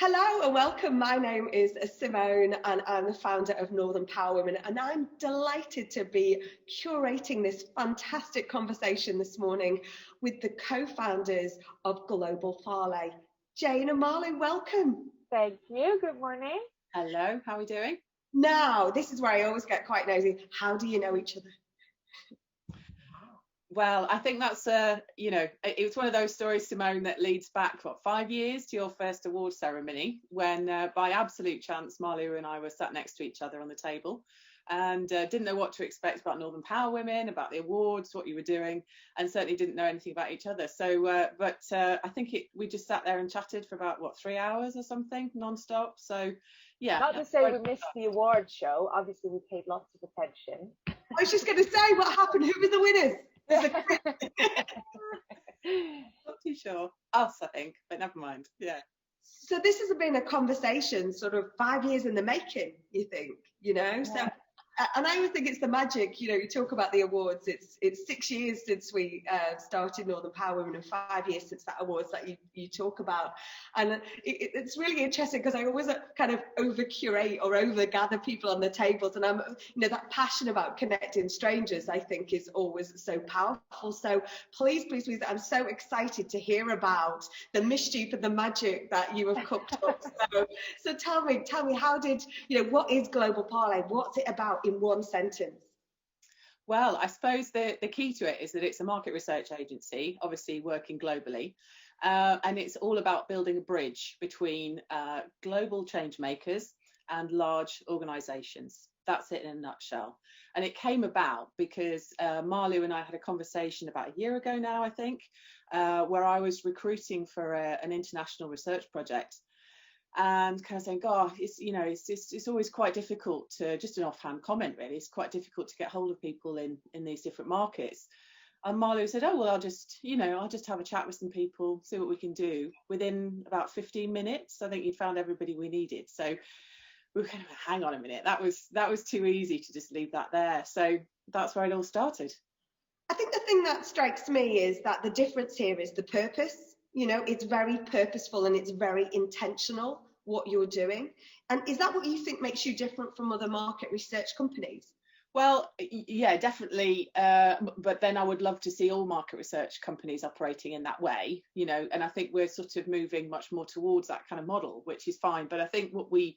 Hello and welcome. My name is Simone and I'm the founder of Northern Power Women, and I'm delighted to be curating this fantastic conversation this morning with the co-founders of Global Parlez. Jane and Marley, welcome. Thank you. Good morning. Hello, how are we doing? Now, this is where I always get quite nosy. How do you know each other? Well, I think that's it was one of those stories, Simone, that leads back 5 years to your first award ceremony, when by absolute chance Marley and I were sat next to each other on the table, and didn't know what to expect about Northern Power Women, about the awards, what you were doing, and certainly didn't know anything about each other. So, I think we just sat there and chatted for about 3 hours or something, non-stop. So, yeah. Not to say we missed the award show. Obviously, we paid lots of attention. I was just going to say, what happened? Who were the winners? Not too sure. Us, I think, but never mind. Yeah. So this has been a conversation sort of 5 years in the making, you think, Yeah. So, and I always think it's the magic, you talk about the awards. It's 6 years since we started Northern Power Women, and 5 years since that awards that you talk about. And it's really interesting because I always kind of over curate or over gather people on the tables, and I'm, that passion about connecting strangers, I think, is always so powerful. So please, I'm so excited to hear about the mischief and the magic that you have cooked up. So tell me, how did, what is Global Parlez? What's it about in one sentence? Well, I suppose the key to it is that it's a market research agency, obviously working globally. And it's all about building a bridge between global change makers and large organisations. That's it in a nutshell. And it came about because Marlu and I had a conversation about a year ago now, I think, where I was recruiting for an international research project. And kind of saying, God, it's always quite difficult to, just an offhand comment really, it's quite difficult to get hold of people in these different markets. And Marlo said, oh, well, I'll just have a chat with some people, see what we can do. Within about 15 minutes, I think you'd found everybody we needed. So we were kind of, hang on a minute, that was too easy to just leave that there. So that's where it all started. I think the thing that strikes me is that the difference here is the purpose. It's very purposeful and it's very intentional what you're doing. And is that what you think makes you different from other market research companies? Well, yeah, definitely. But then I would love to see all market research companies operating in that way, and I think we're sort of moving much more towards that kind of model, which is fine. But I think what we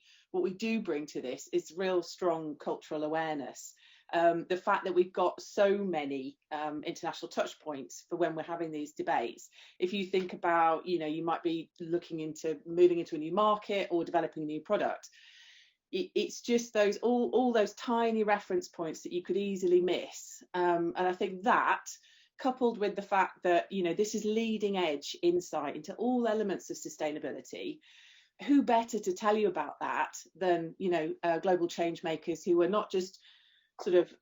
do bring to this is real strong cultural awareness. The fact that we've got so many international touch points for when we're having these debates. If you think about, you might be looking into moving into a new market or developing a new product. It's just all those tiny reference points that you could easily miss. And I think that, coupled with the fact that, this is leading edge insight into all elements of sustainability, who better to tell you about that than, global change makers who are not just sort of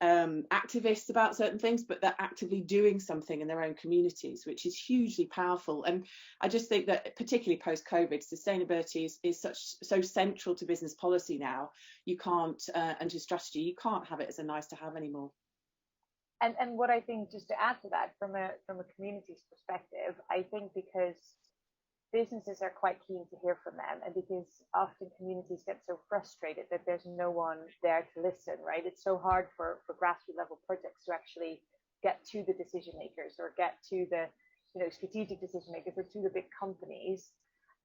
activists about certain things, but they're actively doing something in their own communities, which is hugely powerful. And I just think that particularly post-COVID, sustainability is so central to business policy now. You can't, and to strategy, you can't have it as a nice to have anymore. And what I think, just to add to that, from a community's perspective, I think because businesses are quite keen to hear from them, and because often communities get so frustrated that there's no one there to listen, right? It's so hard for grassroots level projects to actually get to the decision makers or get to the strategic decision makers or to the big companies.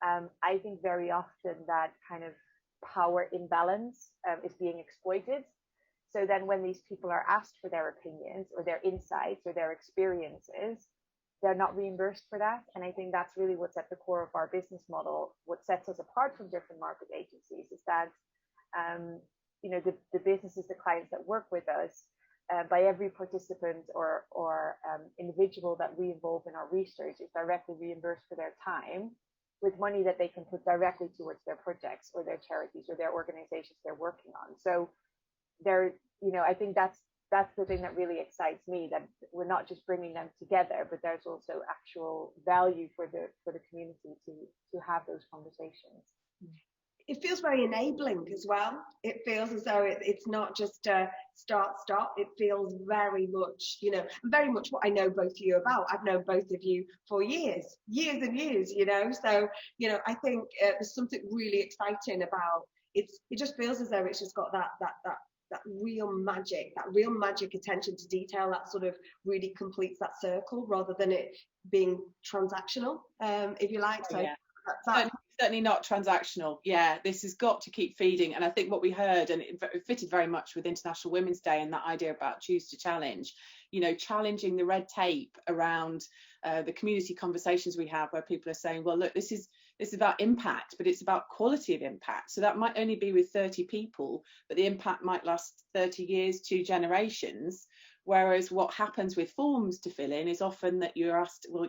I think very often that kind of power imbalance is being exploited. So then when these people are asked for their opinions or their insights or their experiences, they're not reimbursed for that. And I think that's really what's at the core of our business model. What sets us apart from different market agencies is that, the businesses, the clients that work with us, by every participant or individual that we involve in our research is directly reimbursed for their time with money that they can put directly towards their projects or their charities or their organizations they're working on. So I think that's the thing that really excites me, that we're not just bringing them together, but there's also actual value for the community to have those conversations. it feels very enabling as well. It feels as though it's not just a start, stop. It feels very much, very much what I know both of you about. I've known both of you for years and years, So, I think there's something really exciting about it. It just feels as though it's just got that real magic attention to detail that sort of really completes that circle rather than it being transactional, if you like. So Yeah. that, Certainly not transactional. Yeah, this has got to keep feeding. And I think what we heard, and it fitted very much with International Women's Day and that idea about choose to challenge, challenging the red tape around the community conversations we have, where people are saying, well, look, this is about impact, but it's about quality of impact. So that might only be with 30 people, but the impact might last 30 years, 2 generations. Whereas what happens with forms to fill in is often that you're asked, well,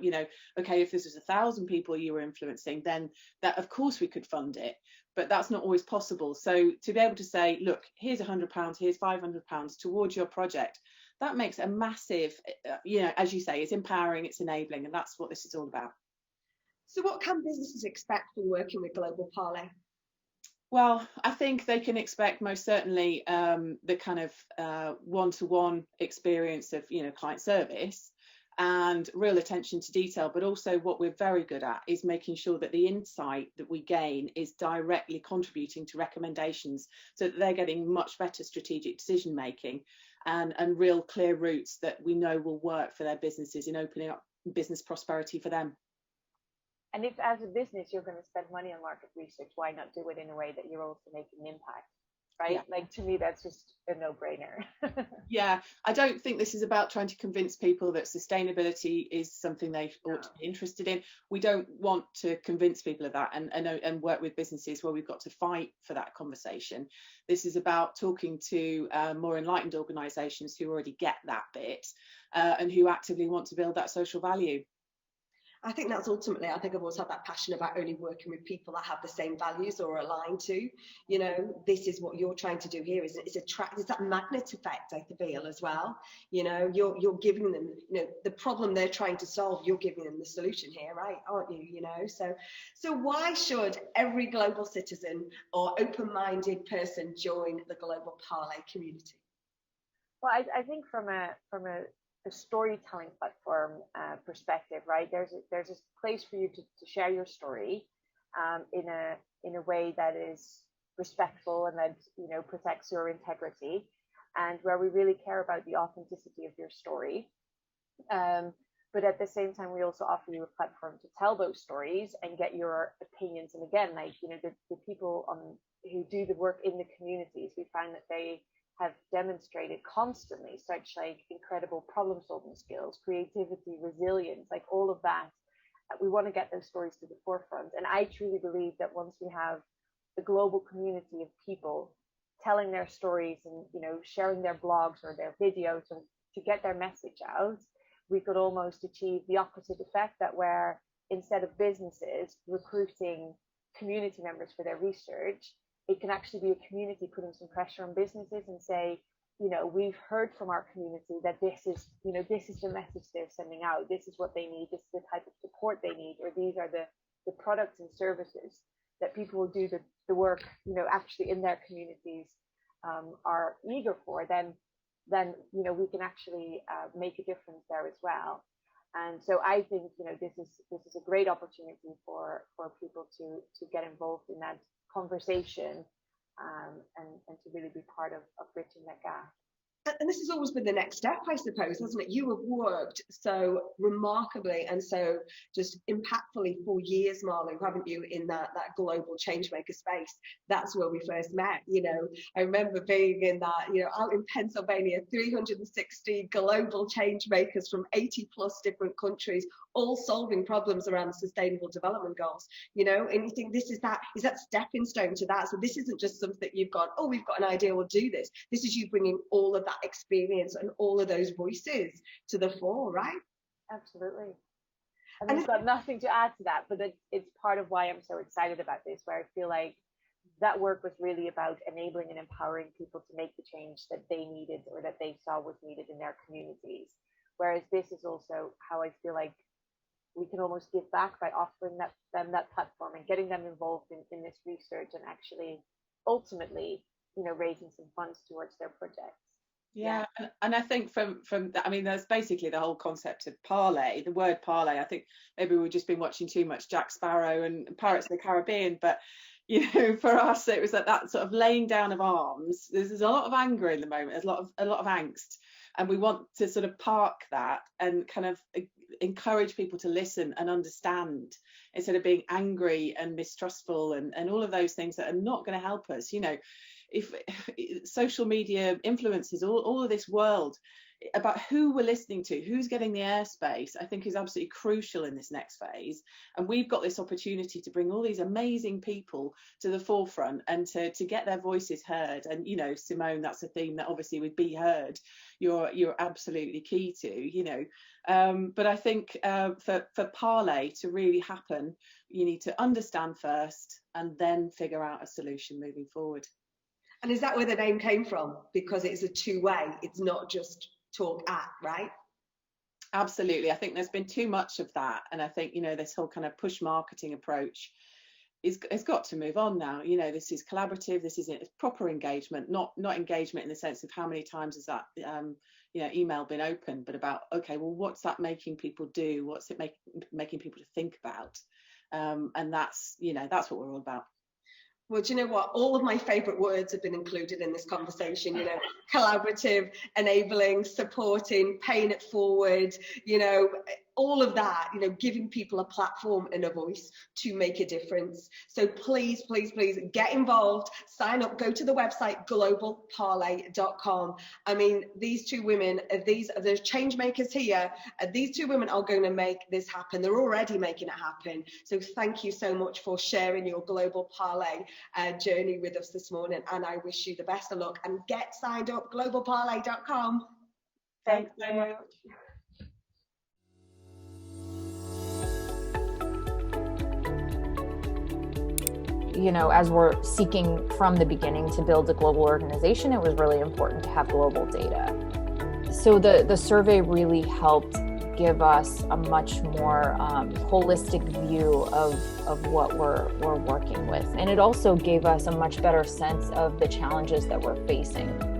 okay, if this was 1,000 people you were influencing, then that, of course, we could fund it. But that's not always possible. So to be able to say, look, here's £100, here's £500 towards your project, that makes a massive, as you say, it's empowering, it's enabling, and that's what this is all about. So what can businesses expect from working with Global Parlez? Well, I think they can expect most certainly the kind of one-to-one experience of, client service and real attention to detail. But also what we're very good at is making sure that the insight that we gain is directly contributing to recommendations so that they're getting much better strategic decision making and real clear routes that we know will work for their businesses in opening up business prosperity for them. And if as a business you're going to spend money on market research, why not do it in a way that you're also making an impact, right? Yeah. Like, to me, that's just a no-brainer. Yeah, I don't think this is about trying to convince people that sustainability is something they ought to be interested in. We don't want to convince people of that and work with businesses where we've got to fight for that conversation. This is about talking to more enlightened organisations who already get that bit and who actively want to build that social value. I think that's ultimately, I think I've always had that passion about only working with people that have the same values or are aligned to, this is what you're trying to do here. It's that magnet effect, I feel, as well. You're giving them, the problem they're trying to solve, you're giving them the solution here, right? Aren't you? So why should every global citizen or open-minded person join the Global Parlez community? Well, I think from a storytelling platform perspective, right? There's a place for you to share your story in a way that is respectful and that protects your integrity, and where we really care about the authenticity of your story. But at the same time, we also offer you a platform to tell those stories and get your opinions. And again, like the people who do the work in the communities, we find that they have demonstrated constantly such like incredible problem solving skills, creativity, resilience, like all of that. We want to get those stories to the forefront. And I truly believe that once we have a global community of people telling their stories and sharing their blogs or their videos and to get their message out, we could almost achieve the opposite effect, that where instead of businesses recruiting community members for their research, it can actually be a community putting some pressure on businesses and say, we've heard from our community that this is the message they're sending out. This is what they need. This is the type of support they need, or these are the products and services that people will do the work, actually in their communities are eager for. Then we can actually make a difference there as well. And so I think this is a great opportunity for people to get involved in that conversation and to really be part of bridging that gap. And this has always been the next step, I suppose, hasn't it? You have worked so remarkably and so just impactfully for years, Marlon, haven't you, in that global change maker space? That's where we first met. I remember being in that, out in Pennsylvania, 360 global change makers from 80 plus different countries, all solving problems around the sustainable development goals, and you think is that stepping stone to that. So this isn't just something that you've gone, oh, we've got an idea, we'll do this. This is you bringing all of that experience and all of those voices to the fore, right? Absolutely. And I've got nothing to add to that, but it's part of why I'm so excited about this, where I feel like that work was really about enabling and empowering people to make the change that they needed or that they saw was needed in their communities. Whereas this is also how I feel like we can almost give back by offering them that platform and getting them involved in this research and actually ultimately, raising some funds towards their projects. Yeah, and I think from that, I mean, that's basically the whole concept of parlay. The word parlay. I think maybe we've just been watching too much Jack Sparrow and Pirates of the Caribbean, but for us, it was that sort of laying down of arms. There's a lot of anger in the moment. There's a lot of angst, and we want to sort of park that and kind of encourage people to listen and understand instead of being angry and mistrustful and all of those things that are not going to help us. If social media influences all of this world about who we're listening to, who's getting the airspace, I think is absolutely crucial in this next phase. And we've got this opportunity to bring all these amazing people to the forefront and to get their voices heard. And Simone, that's a theme that obviously would be heard. You're absolutely key to, but I think for Parlez to really happen, you need to understand first and then figure out a solution moving forward. And is that where the name came from? Because it's a two-way, it's not just talk at, right? Absolutely. I think there's been too much of that. And I think, this whole kind of push marketing approach has got to move on now. This is collaborative, this is proper engagement, not engagement in the sense of how many times has that email been opened, but about, okay, well, what's that making people do? What's it making people to think about? And that's what we're all about. Well, do you know what? All of my favourite words have been included in this conversation, collaborative, enabling, supporting, paying it forward, all of that, giving people a platform and a voice to make a difference. So please, please, please get involved, sign up, go to the website, globalparlez.com. I mean, these two women, there's change makers here. These two women are going to make this happen. They're already making it happen. So thank you so much for sharing your Global Parlez journey with us this morning. And I wish you the best of luck and get signed up, globalparlez.com. Thanks so much. As we're seeking from the beginning to build a global organization, it was really important to have global data. So the survey really helped give us a much more holistic view of what we're working with. And it also gave us a much better sense of the challenges that we're facing.